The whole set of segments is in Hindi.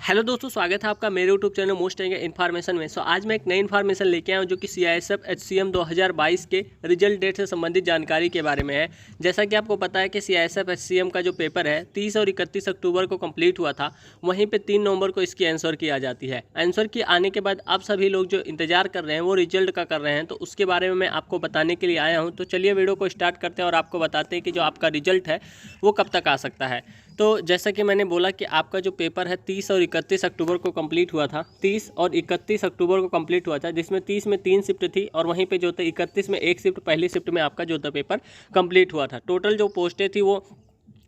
हेलो दोस्तों, स्वागत है आपका मेरे यूट्यूब चैनल मोस्ट इन्फॉर्मेशन में। आज मैं एक नई इन्फॉर्मेशन लेके आया हूँ जो कि CISF HCM 2022 के रिजल्ट डेट से संबंधित जानकारी के बारे में है। जैसा कि आपको पता है कि CISF HCM का जो पेपर है 30 और 31 अक्टूबर को कंप्लीट हुआ था, वहीं पे 3 नवंबर को इसकी आंसर की आ जाती है। आंसर की आने के बाद अब सभी लोग जो इंतजार कर रहे हैं वो रिजल्ट का कर रहे हैं, तो उसके बारे में मैं आपको बताने के लिए आया हूँ। तो चलिए वीडियो को स्टार्ट करते हैं और आपको बताते हैं कि जो आपका रिजल्ट है वो कब तक आ सकता है। तो जैसा कि मैंने बोला कि आपका जो पेपर है 30 और 31 अक्टूबर को कंप्लीट हुआ था। 30 और 31 अक्टूबर को कंप्लीट हुआ था, जिसमें 30 में 3 शिफ्ट थी और वहीं पे जो था 31 में 1 शिफ्ट, पहली शिफ्ट में आपका जो था पेपर कंप्लीट हुआ था।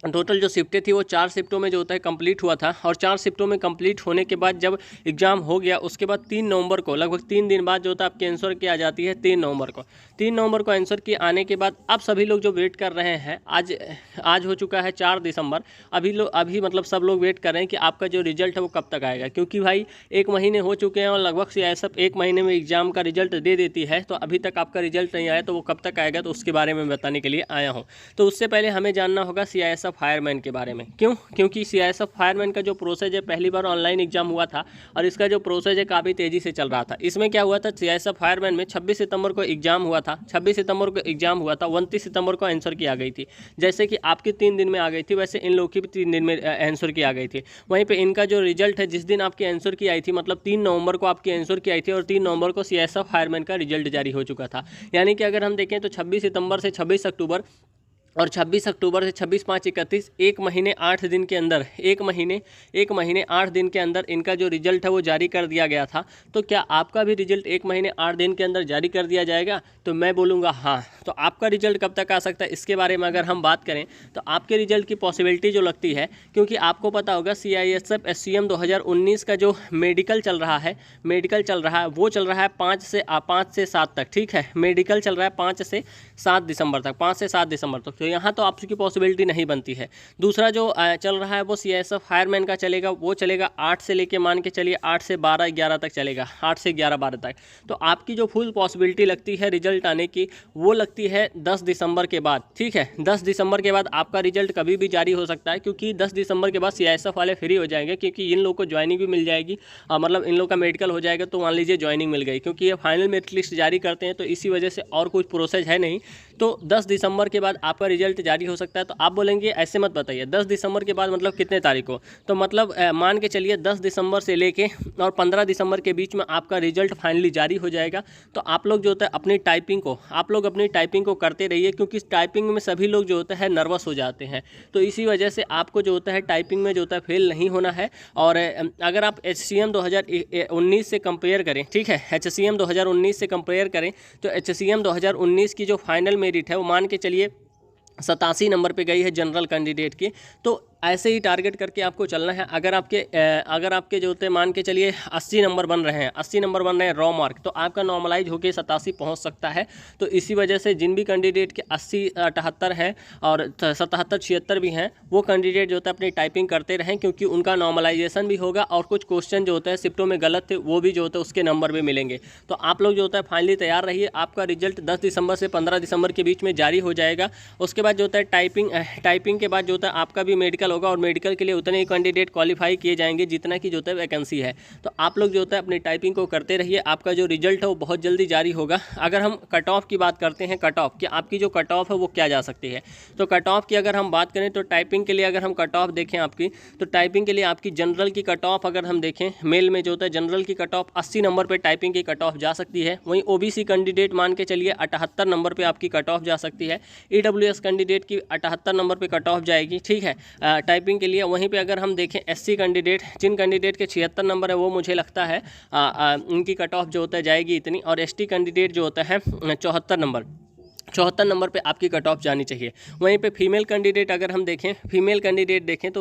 टोटल जो शिफ्टें थी वो 4 शिफ्टों में जो होता है कंप्लीट हुआ था। और 4 शिफ्टों में कंप्लीट होने के बाद जब एग्ज़ाम हो गया उसके बाद 3 नवंबर को, लगभग 3 दिन बाद जो होता है आपकी आंसर की आ जाती है 3 नवंबर को। 3 नवंबर को आंसर की आने के बाद अब सभी लोग जो वेट कर रहे हैं, आज हो चुका है 4 दिसंबर। अभी मतलब सब लोग वेट कर रहे हैं कि आपका जो रिजल्ट है वो कब तक आएगा, क्योंकि भाई 1 महीने हो चुके हैं और लगभग CISF 1 महीने में एग्ज़ाम का रिजल्ट दे देती है। तो अभी तक आपका रिजल्ट नहीं आया, तो वो कब तक आएगा तो उसके बारे में बताने के लिए आया हूँ। तो उससे पहले हमें जानना होगा CISF फायरमैन के बारे में। क्योंकि CISF फायरमैन का जो प्रोसेस है, पहली बार ऑनलाइन एग्जाम हुआ था और इसका जो प्रोसेस है काफ़ी तेज़ी से चल रहा था। इसमें क्या हुआ था, CISF फायरमैन में 26 सितंबर को एग्जाम हुआ था। 26 सितंबर को एग्जाम हुआ था, 29 सितंबर को आंसर की आ गई थी। जैसे कि आपकी 3 दिन में आ गई थी, वैसे इन लोगों की भी 3 दिन में आंसर की आ गई थी। वहीं पर इनका जो रिजल्ट है, जिस दिन आपकी आंसर की आई थी, मतलब 3 नवंबर को आपकी आंसर की आई थी और 3 नवंबर को CISF फायरमैन का रिजल्ट जारी हो चुका था। यानी कि अगर हम देखें तो 26 सितंबर से 26 अक्टूबर और 26 अक्टूबर से 26, 5, 31, 1 महीने 8 दिन के अंदर, एक महीने 8 दिन के अंदर इनका जो रिजल्ट है वो जारी कर दिया गया था। तो क्या आपका भी रिजल्ट 1 महीने 8 दिन के अंदर जारी कर दिया जाएगा? तो मैं बोलूँगा हाँ। तो आपका रिजल्ट कब तक आ सकता है, इसके बारे में अगर हम बात करें तो आपके रिजल्ट की पॉसिबिलिटी जो लगती है, क्योंकि आपको पता होगा CISF HCM 2019 का जो मेडिकल चल रहा है वो चल रहा है 5 से 7 तक। ठीक है, मेडिकल चल रहा है 5 से 7 दिसंबर तक, 5 से 7 दिसंबर तक। तो यहाँ तो आपकी पॉसिबिलिटी नहीं बनती है। दूसरा जो चल रहा है वो CISF फायरमैन का चलेगा, वो चलेगा 8 से लेके, मान के चलिए 8 से 12, 11 तक चलेगा, 8 से 11, 12 तक। तो आपकी जो फुल पॉसिबिलिटी लगती है रिजल्ट आने की, वो लगती है 10 दिसंबर के बाद। ठीक है, 10 दिसंबर के बाद आपका रिजल्ट कभी भी जारी हो सकता है, क्योंकि 10 दिसंबर के बाद CISF वाले फ्री हो जाएंगे, क्योंकि इन लोगों को ज्वाइनिंग भी मिल जाएगी। मतलब इन लोग का मेडिकल हो जाएगा तो मान लीजिए ज्वाइनिंग मिल गई, क्योंकि ये फाइनल मेरिट लिस्ट जारी करते हैं, तो इसी वजह से और कुछ प्रोसेस है नहीं। तो 10 दिसंबर के बाद आपका रिजल्ट जारी हो सकता है। तो आप बोलेंगे ऐसे मत बताइए, 10 दिसंबर के बाद मतलब कितने तारीख को? तो मतलब मान के चलिए 10 दिसंबर से लेके और 15 दिसंबर के बीच में आपका रिजल्ट फाइनली जारी हो जाएगा। तो आप लोग जो होता है अपनी टाइपिंग को करते रहिए, क्योंकि टाइपिंग में सभी लोग जो होता है नर्वस हो जाते हैं। तो इसी वजह से आपको जो होता है टाइपिंग में जो होता है फेल नहीं होना है। और अगर आप HCM 2019 से कंपेयर करें, ठीक है, HCM 2019 से कंपेयर करें तो HCM 2019 की जो फाइनल मेरिट है वो मान के चलिए 87 नंबर पे गई है जनरल कैंडिडेट की। तो ऐसे ही टारगेट करके आपको चलना है। अगर आपके जो होते हैं मान के चलिए 80 नंबर बन रहे हैं रॉ मार्क, तो आपका नॉर्मलाइज होकर 87 पहुंच सकता है। तो इसी वजह से जिन भी कैंडिडेट के 80, 78 हैं और 77, 76 भी हैं, वो कैंडिडेट जो होता है अपनी टाइपिंग करते रहें, क्योंकि उनका नॉर्मलाइजेशन भी होगा और कुछ क्वेश्चन जो होता है शिफ्टों में गलत थे वो भी जो होता है उसके नंबर भी मिलेंगे। तो आप लोग जो होता है फाइनली तैयार रहिए। आपका रिजल्ट 10 दिसंबर से 15 दिसंबर के बीच में जारी हो जाएगा। उसके बाद जो होता है टाइपिंग के बाद जो होता है आपका भी मेडिकल होगा, और मेडिकल के लिए उतने ही कैंडिडेट क्वालिफाई किए जाएंगे जितना की जो होता है वैकेंसी है। तो आप लोग जो होता है अपनी टाइपिंग को करते रहिए। आपका जो रिजल्ट है वो बहुत जल्दी जारी होगा। अगर हम कट ऑफ की बात करते हैं, कट ऑफ कि आपकी जो कट ऑफ है वो क्या जा सकती है, तो कट ऑफ की अगर हम बात करें तो टाइपिंग के लिए अगर हम कट ऑफ देखें आपकी, तो टाइपिंग के लिए आपकी जनरल की कट ऑफ अगर हम देखें, मेल में जो होता है जनरल की कट ऑफ 80 नंबर पर टाइपिंग की कट ऑफ जा सकती है। वहीं OBC कैंडिडेट मान के चलिए 78 नंबर पर आपकी कट ऑफ जा सकती है। EWS कैंडिडेट की 78 नंबर पर कट ऑफ जाएगी। ठीक है, टाइपिंग के लिए। वहीं पे अगर हम देखें SC कैंडिडेट, जिन कैंडिडेट के 76 नंबर है, वो मुझे लगता है उनकी कट ऑफ जो होता है जाएगी इतनी। और ST कैंडिडेट जो होता है 74 नंबर पे आपकी कट ऑफ जानी चाहिए। वहीं पे फीमेल कैंडिडेट अगर हम देखें, तो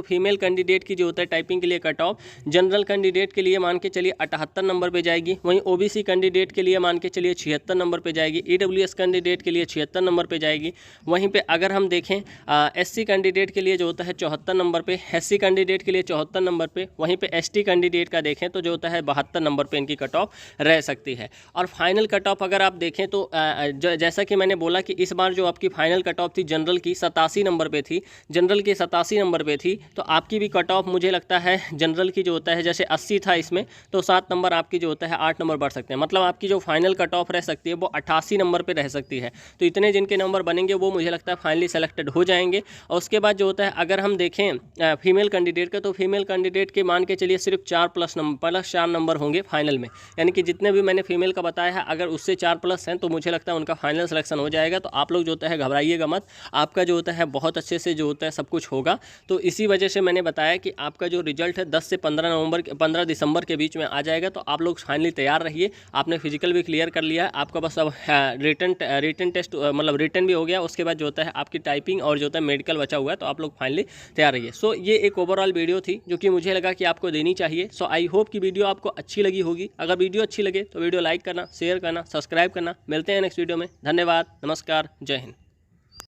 फीमेल कैंडिडेट की जो होता है टाइपिंग के लिए कट ऑफ जनरल कैंडिडेट के लिए मान के चलिए 78 नंबर पे जाएगी। वहीं OBC कैंडिडेट के लिए मान के चलिए 76 नंबर पे जाएगी। EWS कैंडिडेट के लिए 76 नंबर पे जाएगी। वहीं पे अगर हम देखें SC कैंडिडेट के लिए जो होता है 74 नंबर पे, SC कैंडिडेट के लिए 74 नंबर पे। वहीं पे ST कैंडिडेट का देखें तो जो होता है 72 नंबर पे इनकी कट ऑफ रह सकती है। और फाइनल कट ऑफ अगर आप देखें तो जैसा कि मैंने बोला हालांकि इस बार जो आपकी फाइनल कट ऑफ थी जनरल की 87 नंबर पे थी, जनरल की 87 नंबर पे थी, तो आपकी भी कट ऑफ मुझे लगता है जनरल की जो होता है जैसे 80 था इसमें, तो 7 नंबर आपकी जो होता है 8 नंबर बढ़ सकते हैं, मतलब आपकी जो फाइनल कट ऑफ रह सकती है वो 88 नंबर पर रह सकती है। तो इतने जिनके नंबर बनेंगे वो मुझे लगता है फाइनली सेलेक्टेड हो जाएंगे। और उसके बाद जो होता है अगर हम देखें फीमेल कैंडिडेट का, तो फीमेल कैंडिडेट के मान के चलिए सिर्फ 4 नंबर होंगे फाइनल में, यानी कि जितने भी मैंने फीमेल का बताया है अगर उससे 4+ हैं तो मुझे लगता है उनका फाइनल सिलेक्शन हो जाएगा। तो आप लोग जो होता है घबराइएगा मत, आपका जो होता है बहुत अच्छे से जो होता है सब कुछ होगा। तो इसी वजह से मैंने बताया कि आपका जो रिजल्ट है 10 से 15 दिसंबर के बीच में आ जाएगा। तो आप लोग फाइनली तैयार रहिए, आपने फिजिकल भी क्लियर कर लिया है, आपका बस अब रिटन टेस्ट मतलब रिटन भी हो गया, उसके बाद जो होता है आपकी टाइपिंग और जो होता है मेडिकल बचा हुआ है। तो आप लोग फाइनली तैयार रहिए। सो ये एक ओवरऑल वीडियो थी जो कि मुझे लगा कि आपको देनी चाहिए। सो आई होप कि वीडियो आपको अच्छी लगी होगी। अगर वीडियो अच्छी लगे तो वीडियो लाइक करना, शेयर करना, सब्सक्राइब करना। मिलते हैं नेक्स्ट वीडियो में। धन्यवाद, नमस्कार, जय हिंद।